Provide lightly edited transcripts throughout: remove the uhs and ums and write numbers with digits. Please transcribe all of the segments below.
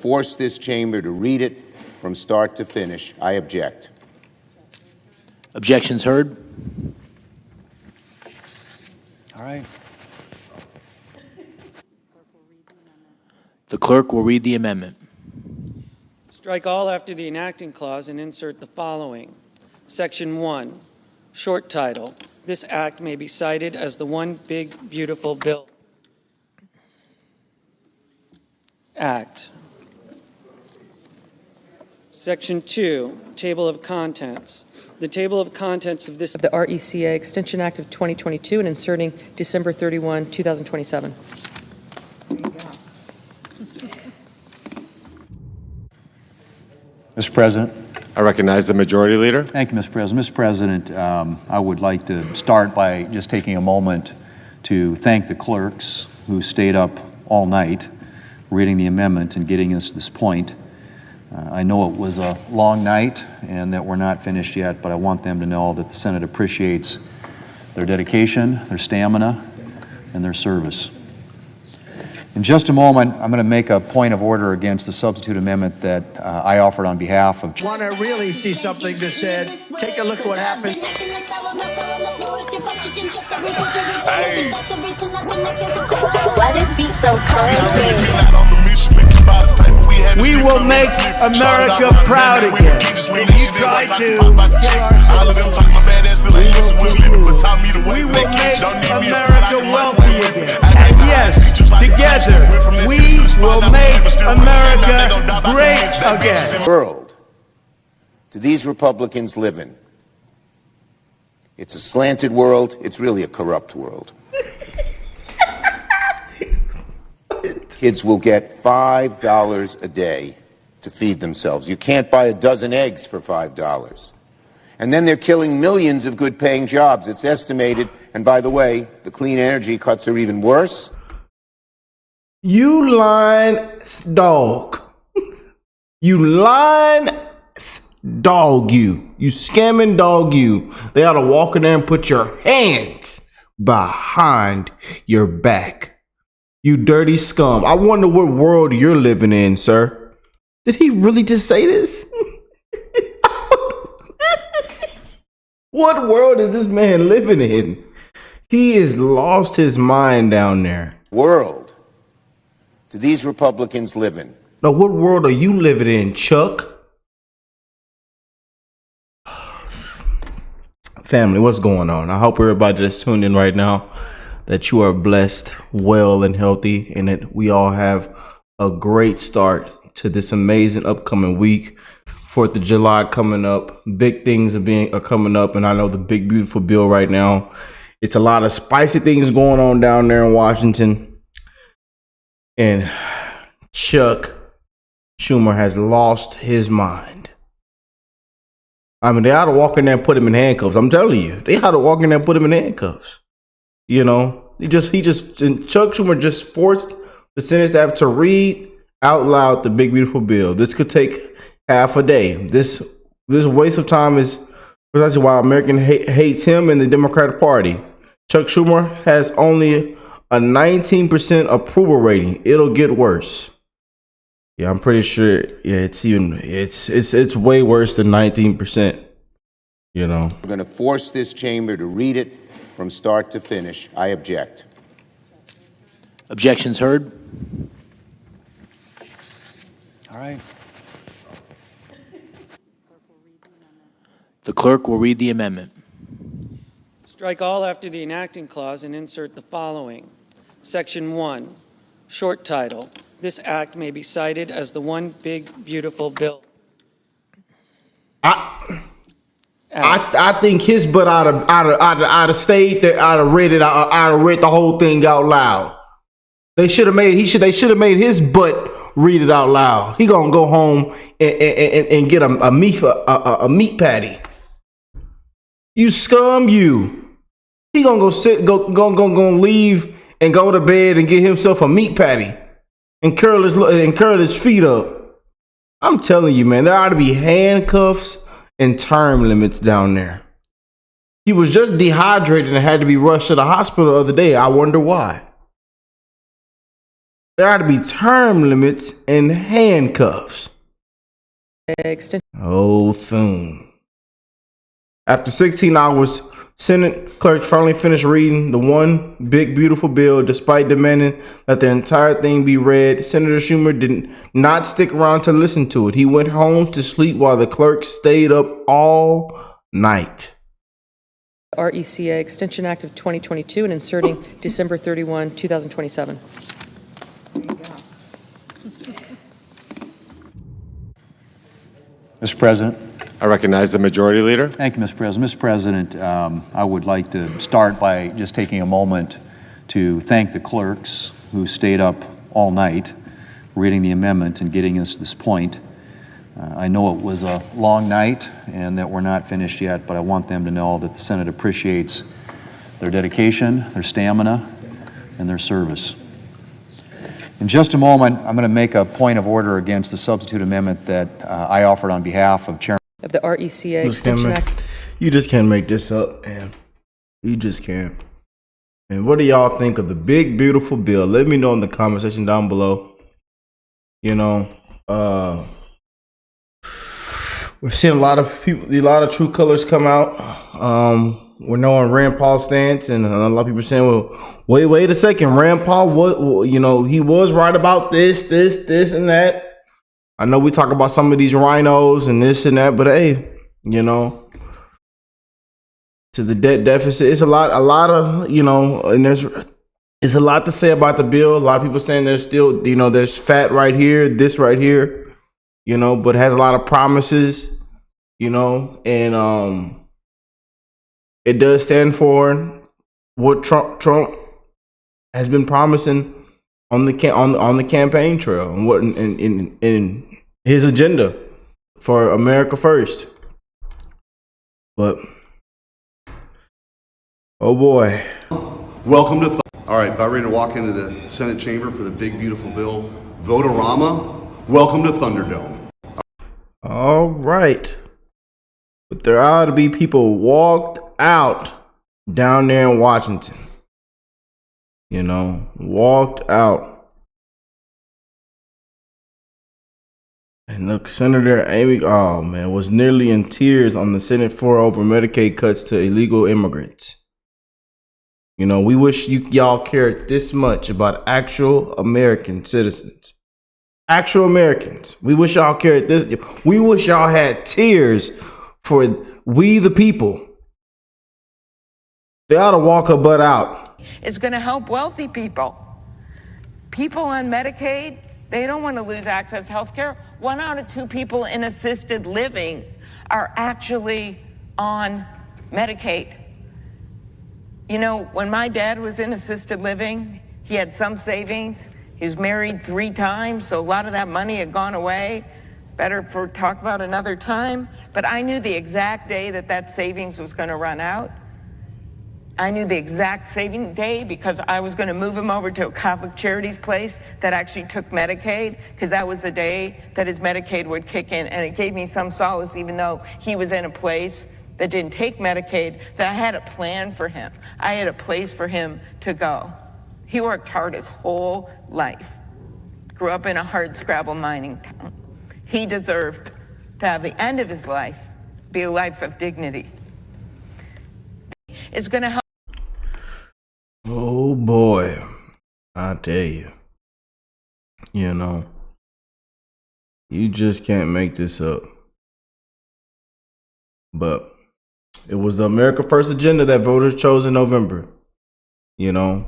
force this chamber to read it from start to finish. I object. Objections heard. All right. The clerk will read the amendment. Strike all after the enacting clause and insert the following. Section 1, short title. This act may be cited as the One Big Beautiful Bill Act. Section 2, table of contents. The table of contents of this of the RECA Extension Act of 2022 and inserting December 31, 2027. Mr. President. I recognize the Majority Leader. Thank you, Mr. President. Mr. President, I would like to start by just taking a moment to thank the clerks who stayed up all night reading the amendment and getting us to this point. I know it was a long night and that we're not finished yet, but I want them to know that the Senate appreciates their dedication, their stamina, and their service. In just a moment, I'm going to make a point of order against the substitute amendment that I offered on behalf of. Want to really see something that said, take a look at what happened. Hey. Why this beat so cold? We will make America proud again. And you try to. We will make America wealthy again. And yes, together, we will make America great again. World do these Republicans live in? It's a slanted world. It's really a corrupt world. Kids will get $5 a day to feed themselves. You can't buy a dozen eggs for $5. And then they're killing millions of good-paying jobs. It's estimated, and by the way, the clean energy cuts are even worse. You lying dog. You lying dog you. You scamming dog you. They ought to walk in there and put your hands behind your back. You dirty scum. I wonder what world you're living in, sir. Did he really just say this? What world is this man living in? He has lost his mind down there. World do these Republicans live in? No, what world are you living in, Chuck? Family, what's going on? I hope everybody that's tuned in right now that you are blessed, well, and healthy, and that we all have a great start to this amazing upcoming week. 4th of July coming up. Big things are coming up, and I know the big, beautiful bill right now. It's a lot of spicy things going on down there in Washington. And Chuck Schumer has lost his mind. I mean, they ought to walk in there and put him in handcuffs. I'm telling you, they ought to walk in there and put him in handcuffs. You know, Chuck Schumer just forced the Senate staff to read out loud the big, beautiful bill. This could take half a day. This waste of time is precisely why American hates him and the Democratic Party. Chuck Schumer has only a 19% approval rating. It'll get worse. Yeah, I'm pretty sure. Yeah, it's way worse than 19%. You know, We're going to force this chamber to read it from start to finish. I object. Objections heard. All right. The clerk will read the amendment. Strike all after the enacting clause and insert the following. Section 1, short title. This act may be cited as the One Big Beautiful Bill. I think his butt out of state. I'd have read it. I'd have read the whole thing out loud. They should have made. They should have made his butt read it out loud. He gonna go home and get a meat patty. You scum, you. He gonna go leave and go to bed and get himself a meat patty and curl his feet up. I'm telling you, man, there ought to be handcuffs and term limits down there. He was just dehydrated and had to be rushed to the hospital the other day. I wonder why. there ought to be term limits and handcuffs. Extension. Oh, soon. After 16 hours, Senate clerk finally finished reading the one big beautiful bill. Despite demanding that the entire thing be read, Senator Schumer did not stick around to listen to it. He went home to sleep while the clerk stayed up all night. RECA Extension Act of 2022 and inserting December 31, 2027. Mr. President. I recognize the Majority Leader. Thank you, Mr. President. Mr. President, I would like to start by just taking a moment to thank the clerks who stayed up all night reading the amendment and getting us to this point. I know it was a long night and that we're not finished yet, but I want them to know that the Senate appreciates their dedication, their stamina, and their service. In just a moment, I'm going to make a point of order against the substitute amendment that I offered on behalf of Chairman Of the RECA Extension Act. You just can't make this up, man. You just can't. And what do y'all think of the big, beautiful bill? Let me know in the comment section down below. You know, we're seeing a lot of people, a lot of true colors come out. We're knowing Rand Paul's stance, and a lot of people are saying, well, wait a second, Rand Paul, what, you know, he was right about this, and that. I know we talk about some of these rhinos and this and that, but hey, you know, to the debt deficit, it's a lot of, you know, and it's a lot to say about the bill. A lot of people saying there's still, you know, there's fat right here, this right here, you know, but it has a lot of promises, you know, and it does stand for what Trump has been promising on the campaign trail and what in his agenda for America first. But oh boy, welcome to all right, about ready to walk into the Senate chamber for the big beautiful bill Voterama. Welcome to Thunderdome. All right, but there ought to be people walked out down there in Washington, you know, walked out. And look, Senator Amy, oh man, was nearly in tears on the Senate floor over Medicaid cuts to illegal immigrants. You know, we wish y'all cared this much about actual American citizens. Actual Americans. We wish y'all cared this. We wish y'all had tears for we the people. They ought to walk her butt out. It's going to help wealthy people. People on Medicaid, they don't want to lose access to health care. 1 out of 2 people in assisted living are actually on Medicaid. You know, when my dad was in assisted living, he had some savings. He was married 3 times, so a lot of that money had gone away. Better for talk about another time. But I knew the exact day that savings was going to run out. I knew the exact saving day because I was going to move him over to a Catholic Charities place that actually took Medicaid, because that was the day that his Medicaid would kick in. And it gave me some solace, even though he was in a place that didn't take Medicaid, that I had a plan for him. I had a place for him to go. He worked hard his whole life. Grew up in a hardscrabble mining town. He deserved to have the end of his life be a life of dignity. It's going to help. Oh boy, I tell you, you know, you just can't make this up. But it was the America First agenda that voters chose in November, you know,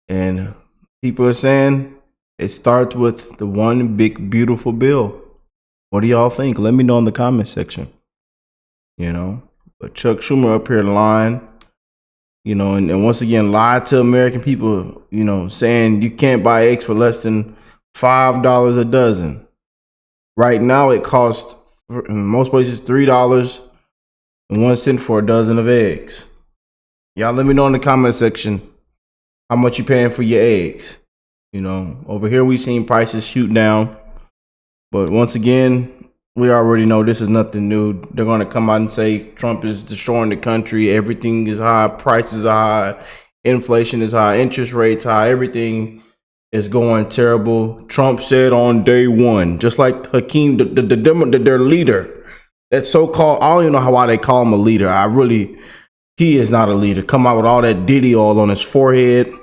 and people are saying it starts with the one big beautiful bill. What do y'all think? Let me know in the comment section, you know. But Chuck Schumer up here lying, you know, and once again lied to American people, you know, saying you can't buy eggs for less than $5 a dozen. Right now it costs, in most places, $3.01 for a dozen of eggs. Y'all let me know in the comment section how much you paying for your eggs. You know, over here we've seen prices shoot down. But once again, we already know this is nothing new. They're going to come out and say Trump is destroying the country. Everything is high. Prices are high. Inflation is high. Interest rates high. Everything is going terrible. Trump said on day one, just like Hakeem, their leader, that so-called, I don't even know why they call him a leader. He is not a leader. Come out with all that Diddy all on his forehead.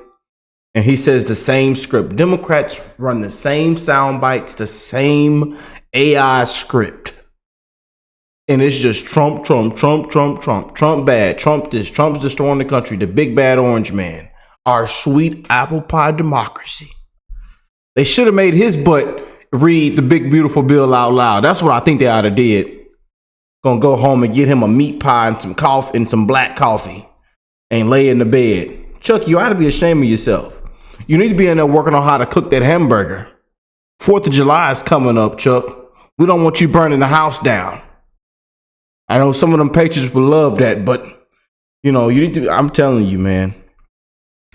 And he says the same script. Democrats run the same sound bites, the same AI script. And it's just Trump bad, Trump this, Trump's destroying the country, the big bad orange man, our sweet apple pie democracy. They should have made his butt read the big beautiful bill out loud. That's what I think they ought to did. Gonna go home and get him a meat pie and some coffee and some black coffee and lay in the bed. Chuck, you ought to be ashamed of yourself. You need to be in there working on how to cook that hamburger. 4th of July is coming up, Chuck. We don't want you burning the house down. I know some of them patriots will love that, but you need to. I'm telling you, man.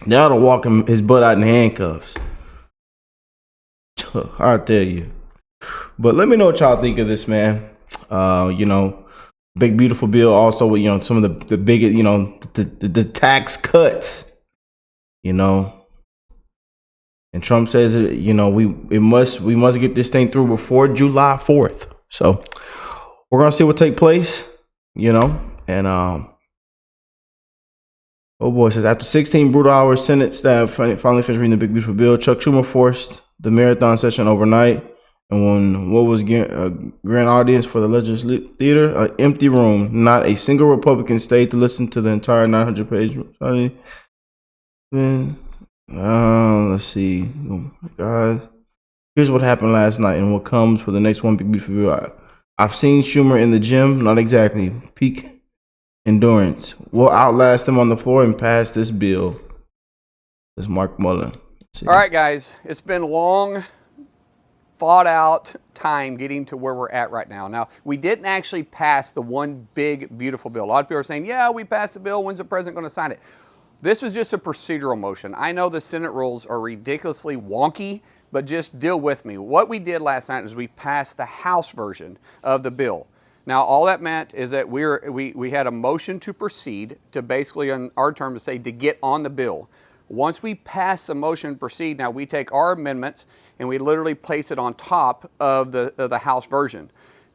They ought to walk his butt out in handcuffs. I'll tell you. But let me know what y'all think of this, man. Big beautiful bill. Also, with some of the big, the tax cuts. And Trump says, we must get this thing through before July 4th. So we're gonna see what take place, and oh boy, it says after 16 brutal hours, Senate staff finally finished reading the big beautiful bill. Chuck Schumer forced the marathon session overnight, and when what was grand audience for the legislature, an empty room, not a single Republican stayed to listen to the entire 900-page. Let's see. Oh my God. Here's what happened last night and what comes for the next one big beautiful bill. I've seen Schumer in the gym, not exactly peak endurance. We'll outlast him on the floor and pass this bill. This is Mark Mullen. All right, guys, it's been long, thought out time getting to where we're at right now. Now, we didn't actually pass the one big beautiful bill. A lot of people are saying, yeah, we passed the bill. When's the president going to sign it? This was just a procedural motion. I know the Senate rules are ridiculously wonky, but just deal with me. What we did last night is we passed the House version of the bill. Now, all that meant is that we had a motion to proceed to basically, on our term, to say to get on the bill. Once we pass the motion to proceed, now we take our amendments and we literally place it on top of the House version.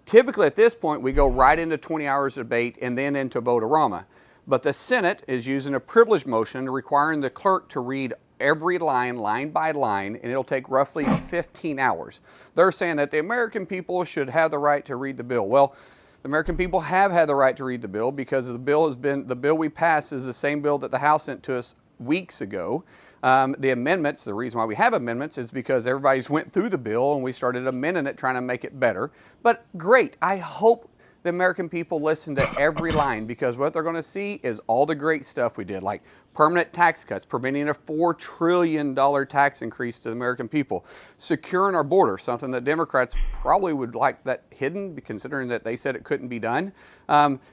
Typically, at this point, we go right into 20 hours of debate and then into Voterama. But the Senate is using a privilege motion requiring the clerk to read every line by line, and it'll take roughly 15 hours. They're saying that the American people should have the right to read the bill. Well, the American people have had the right to read the bill because the bill we passed is the same bill that the House sent to us weeks ago. The amendments, the reason why we have amendments is because everybody's went through the bill and we started amending it, trying to make it better. But great, I hope the American people listen to every line, because what they're going to see is all the great stuff we did, like permanent tax cuts, preventing a $4 trillion tax increase to the American people, securing our border, something that Democrats probably would like that hidden, considering that they said it couldn't be done,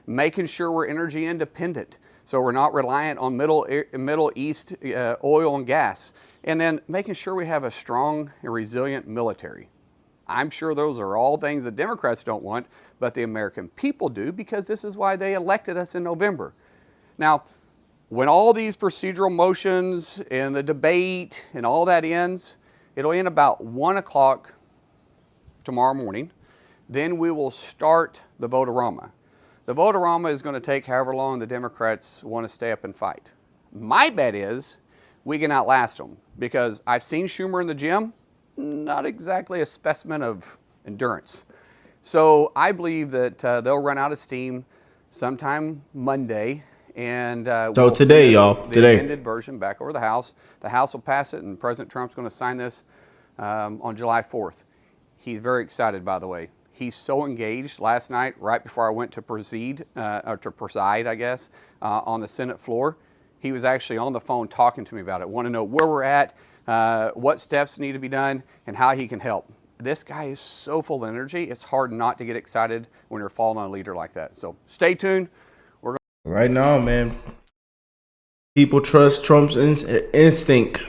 making sure we're energy independent, so we're not reliant on Middle East oil and gas, and then making sure we have a strong and resilient military. I'm sure those are all things that Democrats don't want, but the American people do, because this is why they elected us in November. Now, when all these procedural motions and the debate and all that ends, it'll end about 1 o'clock tomorrow morning. Then we will start the Voterama. The Voterama is going to take however long the Democrats want to stay up and fight. My bet is we can outlast them, because I've seen Schumer in the gym. Not exactly a specimen of endurance. So I believe that they'll run out of steam sometime Monday, and so today, y'all, the amended version back over the House. The House will pass it, and President Trump's going to sign this on July 4th. He's very excited, by the way. He's so engaged. Last night, right before I went to preside, I guess, on the Senate floor, he was actually on the phone talking to me about it, want to know where we're at, what steps need to be done, and how he can help. This guy is so full of energy, it's hard not to get excited when you're following a leader like that. So stay tuned. Right now, man, people trust Trump's instinct.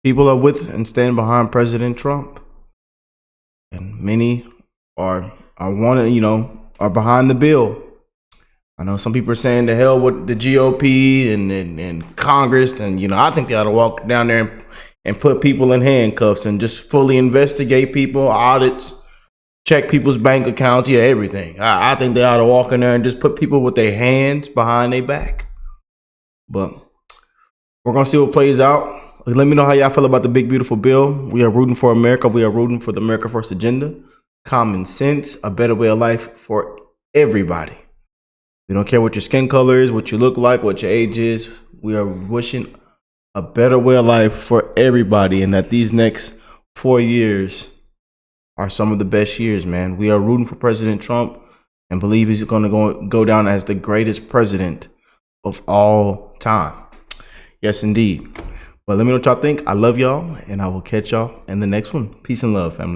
People are with and stand behind President Trump. And many are behind the bill. I know some people are saying to hell with the GOP and Congress, and I think they ought to walk down there and and put people in handcuffs and just fully investigate people, audits, check people's bank accounts, yeah, everything. I think they ought to walk in there and just put people with their hands behind their back. But we're going to see what plays out. Let me know how y'all feel about the big, beautiful bill. We are rooting for America. We are rooting for the America First agenda. Common sense, a better way of life for everybody. We don't care what your skin color is, what you look like, what your age is. We are wishing a better way of life for everybody, and that these next 4 years are some of the best years, man. We are rooting for President Trump and believe he's going to go down as the greatest president of all time. Yes, indeed. But let me know what y'all think. I love y'all, and I will catch y'all in the next one. Peace and love, family.